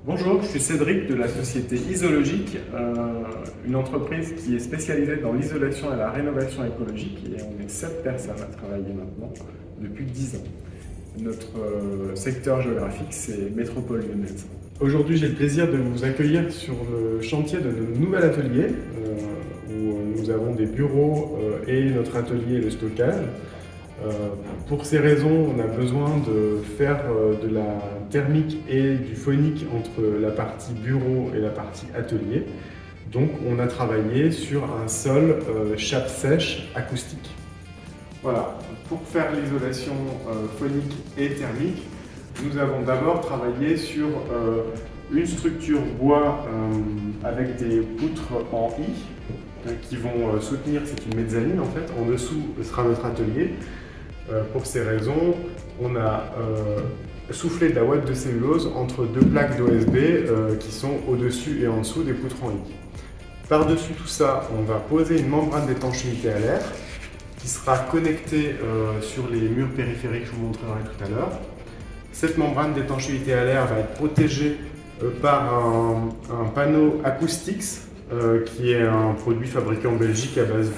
Bonjour, je suis Cédric de la société Isologique, une entreprise qui est spécialisée dans l'isolation et la rénovation écologique, et on est 7 personnes à travailler maintenant depuis 10 ans. Notre secteur géographique, c'est Métropole lyonnaise. Aujourd'hui, j'ai le plaisir de vous accueillir sur le chantier de notre nouvel atelier, où nous avons des bureaux et notre atelier de stockage. Pour ces raisons, on a besoin de faire de la thermique et du phonique entre la partie bureau et la partie atelier. Donc on a travaillé sur un sol chape sèche acoustique. Voilà, pour faire l'isolation phonique et thermique, nous avons d'abord travaillé sur une structure bois avec des poutres en I qui vont soutenir, c'est une mezzanine en fait, en dessous sera notre atelier. Pour ces raisons, on a soufflé de la ouate de cellulose entre deux plaques d'OSB qui sont au-dessus et en dessous des poutres en I. Par-dessus tout ça, on va poser une membrane d'étanchéité à l'air qui sera connectée sur les murs périphériques, je vous montrerai tout à l'heure. Cette membrane d'étanchéité à l'air va être protégée par un panneau Acoustics qui est un produit fabriqué en Belgique à base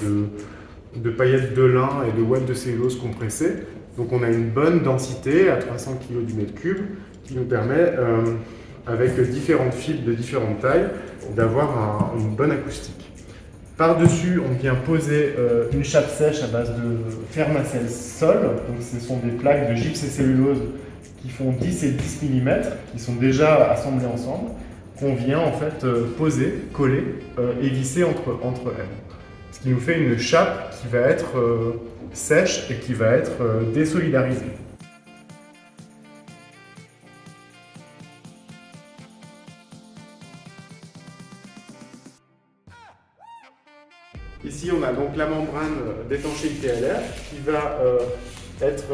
de paillettes de lin et de ouate de cellulose compressée. Donc on a une bonne densité à 300 kg du mètre cube qui nous permet, avec différentes fibres de différentes tailles, d'avoir une bonne acoustique. Par-dessus, on vient poser une chape sèche à base de Fermacell Sol. Donc ce sont des plaques de gypse et cellulose qui font 10 et 10 mm, qui sont déjà assemblées ensemble, qu'on vient en fait poser, coller et visser entre elles. Ce qui nous fait une chape qui va être sèche et qui va être désolidarisée. Ici, on a donc la membrane d'étanchéité à l'air qui va être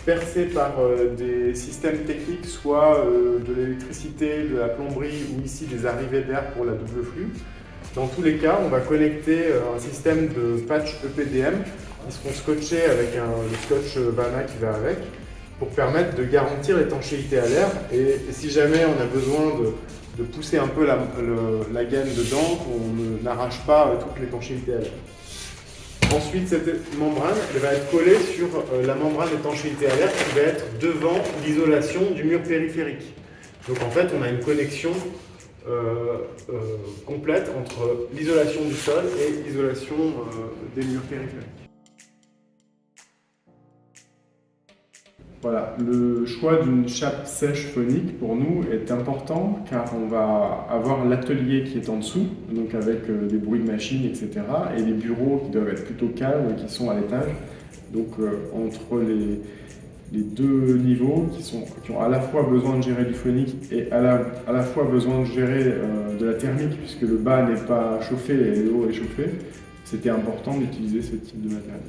percée par des systèmes techniques, soit de l'électricité, de la plomberie ou ici des arrivées d'air pour la double flux. Dans tous les cas, on va connecter un système de patch EPDM qui seront scotchés avec le scotch Bana qui va avec pour permettre de garantir l'étanchéité à l'air et si jamais on a besoin de pousser un peu la gaine dedans, qu'on n'arrache pas toute l'étanchéité à l'air. Ensuite, cette membrane elle va être collée sur la membrane d'étanchéité à l'air qui va être devant l'isolation du mur périphérique. Donc en fait, on a une connexion complète entre l'isolation du sol et l'isolation des murs périphériques. Voilà, le choix d'une chape sèche phonique pour nous est important car on va avoir l'atelier qui est en dessous, donc avec des bruits de machines, etc. et les bureaux qui doivent être plutôt calmes, qui sont à l'étage. Donc entre les deux niveaux qui ont à la fois besoin de gérer du phonique et à la fois besoin de gérer de la thermique puisque le bas n'est pas chauffé et le haut est chauffé, c'était important d'utiliser ce type de matériel.